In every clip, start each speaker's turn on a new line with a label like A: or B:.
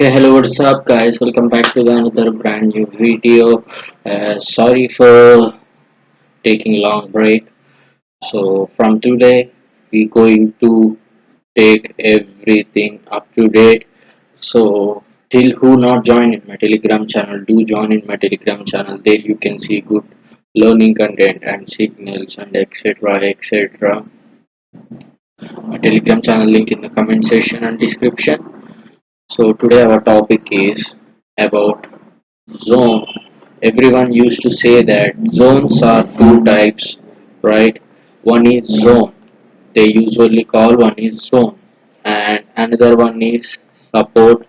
A: Hey, hello, what's up, guys? Welcome back to another brand new video. Sorry for taking long break. So from today, we're going to take everything up to date. So till who not join in my Telegram channel, do join in my Telegram channel. There you can see good learning content and signals and etc. etc. My Telegram channel link in the comment section and description. So today our topic is about zone. Everyone used to say that zones are two types, right? One is zone, they usually call one is zone, and another one is support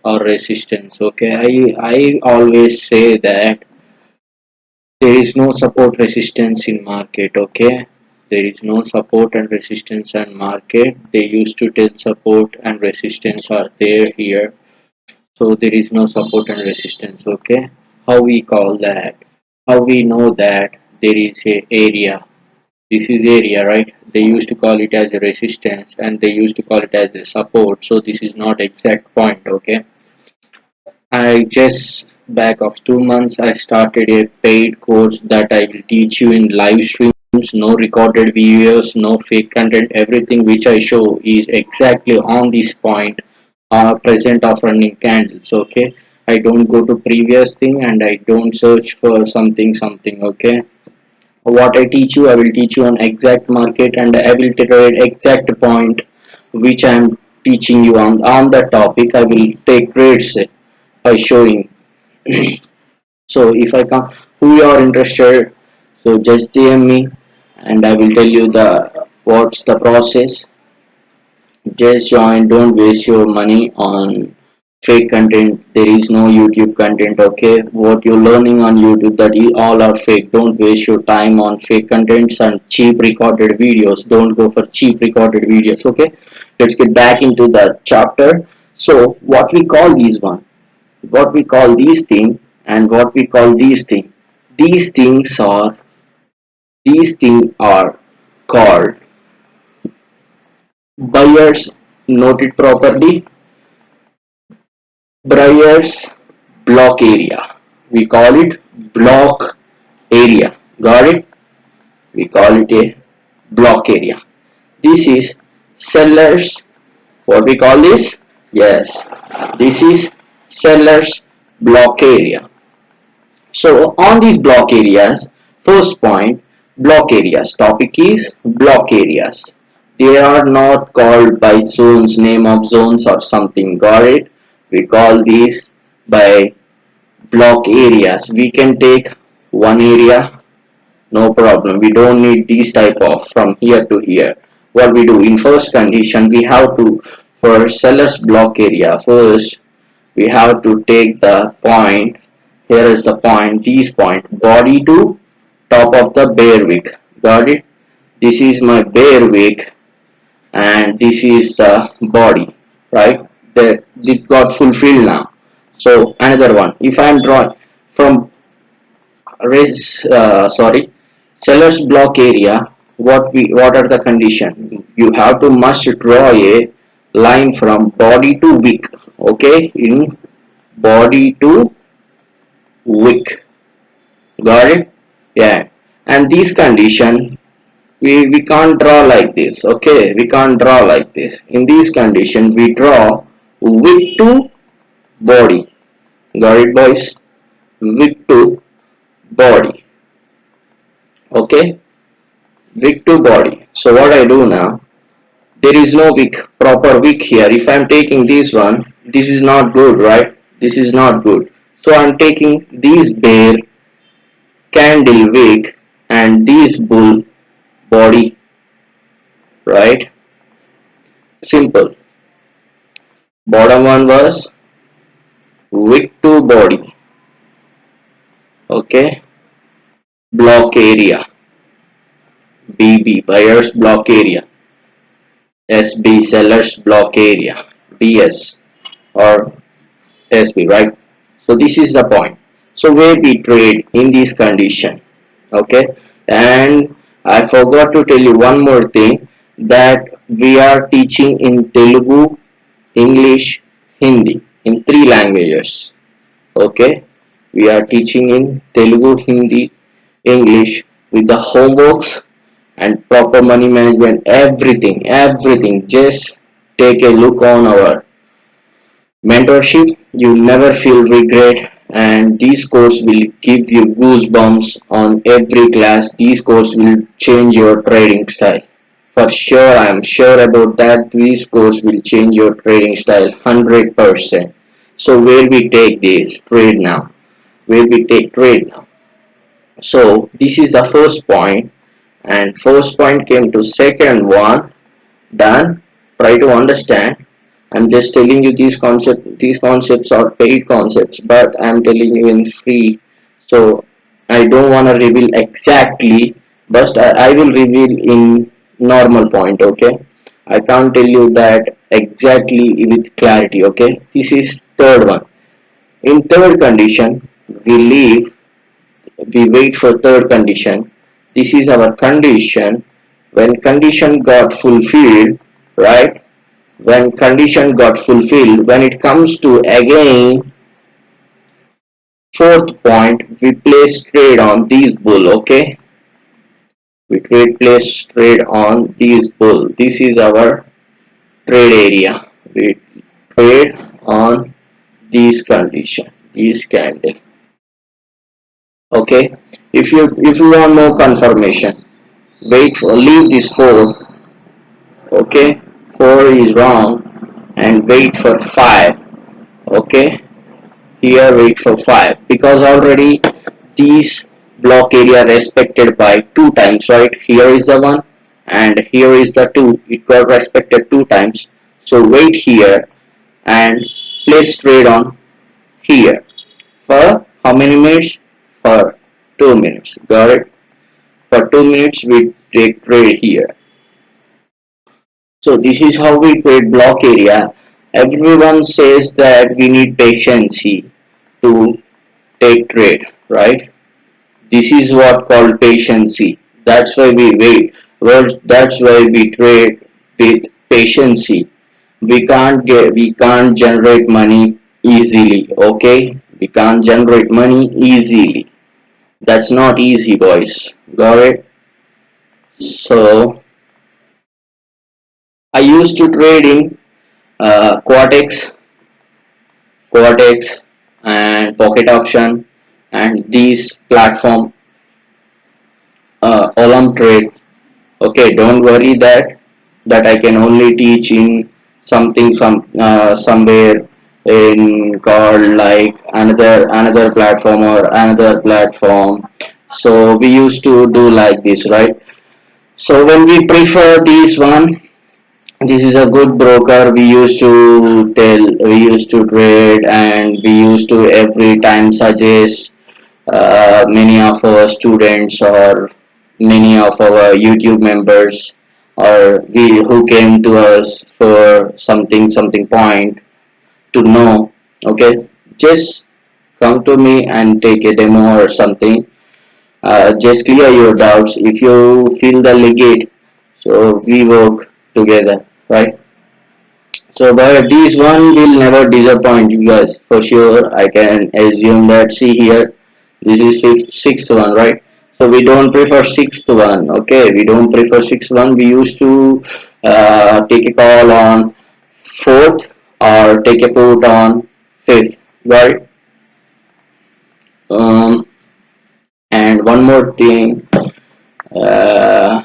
A: or resistance. Okay, I always say that there is no support resistance in market. Okay, there is no support and resistance in market. They used to tell support and resistance are there here, so there is no support and resistance. Okay, how we call that, how we know that there is a area, this is area, right? They used to call it as a resistance and they used to call it as a support, so this is not exact point. Okay, I just back of 2 months I started a paid course that I will teach you in live streams, no recorded videos, no fake content. Everything which I show is exactly on this point, present of running candles. Okay, I don't go to previous thing and I don't search for something. Okay, what I teach you, I will teach you on exact market and I will trade exact point which I am teaching you on the topic. I will take trades by showing. So if I come, who you are interested, so just DM me and I will tell you the what's the process. Just join, don't waste your money on fake content. There is no YouTube content. Okay, what you're learning on YouTube, that is all are fake. Don't waste your time on fake contents and cheap recorded videos. Don't go for cheap recorded videos. Okay, let's get back into the chapter. So what we call these one, what we call these thing, and what we call these thing, these things are, these things are called buyers. Note it properly, buyers block area. We call it block area. Got it? We call it a block area. This is sellers. What we call this? Yes, this is sellers block area. So on these block areas, first point, block areas. Topic is block areas. They are not called by zones, name of zones or something. Got it? We call these by block areas. We can take one area, no problem. We don't need these type of from here to here. What we do in first condition, we have to, for sellers block area, first we have to take the point. Here is the point, these point, body to top of the bear wick. Got it? This is my bear wick and this is the body, right? It got fulfilled now. So another one, if I am drawing from sorry, seller's block area, what are the condition? You have to must draw a line from body to wick. Okay, in body to wick. Got it? Yeah. And this condition, we can't draw like this. Okay, we can't draw like this. In this condition, we draw wick to body. Got it, boys? Wick to body. Okay, wick to body. So what I do now? There is no wick, proper wick here. If I'm taking this one, this is not good, right? This is not good. So I'm taking this bear candle wick and this bull body, right? Simple. Bottom one was wick to body. Okay. Block area. BB, buyers block area. SB, sellers block area. BS or SB, right? So this is the point. So where we trade in this condition. Okay. And I forgot to tell you one more thing, that we are teaching in Telugu, English, Hindi. In three languages. Okay, we are teaching in Telugu, Hindi, English with the homeworks and proper money management, everything. Just take a look on our mentorship. You never feel regret, and these course will give you goosebumps on every class. These course will change your trading style. For sure, I am sure about that. These course will change your trading style 100%. So where we take this trade now? Where we take trade now? So this is the first point, and first point came to second one. Done. Try to understand. I'm just telling you these concepts are paid concepts, but I'm telling you in free. So I don't want to reveal exactly, but I will reveal in normal point. Okay, I can't tell you that exactly with clarity. Okay, this is third one. In third condition, we leave, we wait for third condition. This is our condition. When condition got fulfilled, right? When condition got fulfilled, when it comes to again fourth point, we place trade on these bull. Okay, we place trade on these bull. This is our trade area. We trade on these condition, these candle. Okay, if you want more confirmation, wait for, leave this 4. Okay, 4 is wrong, and wait for 5. Okay, here wait for 5, because already these block area respected by 2 times, right? Here is the 1 and here is the 2. It got respected 2 times. So wait here and place trade on here for how many minutes? For 2 minutes. Got it? For 2 minutes we take trade here. So this is how we trade block area. Everyone says that we need patience to take trade, right? This is what called patience. That's why we wait. Well, that's why we trade with patience. We can't generate money easily. Okay, we can't generate money easily. That's not easy, boys. Got it? So I used to trade in quotex, quotex, and pocket auction, and these platform Olam trade. Okay, don't worry that I can only teach in somewhere in called like another platform or another platform. So we used to do like this, right? So when we prefer this one, this is a good broker. We used to trade, and we used to every time suggest many of our students or many of our YouTube members, or we who came to us for something point to know. Okay, just come to me and take a demo or something. Just clear your doubts. If you feel the legate, so we work together, right? So, but this one will never disappoint you guys for sure. I can assume that. See here, this is sixth one, right? So we don't prefer sixth one. Okay, we don't prefer sixth one. We used to take a call on fourth or take a put on fifth, right? Um, and one more thing. Uh,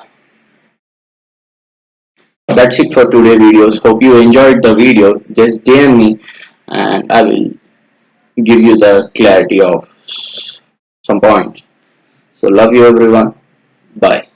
A: that's it for today videos. Hope you enjoyed the video. Just DM me, and I will give you the clarity of some points. So love you everyone. Bye.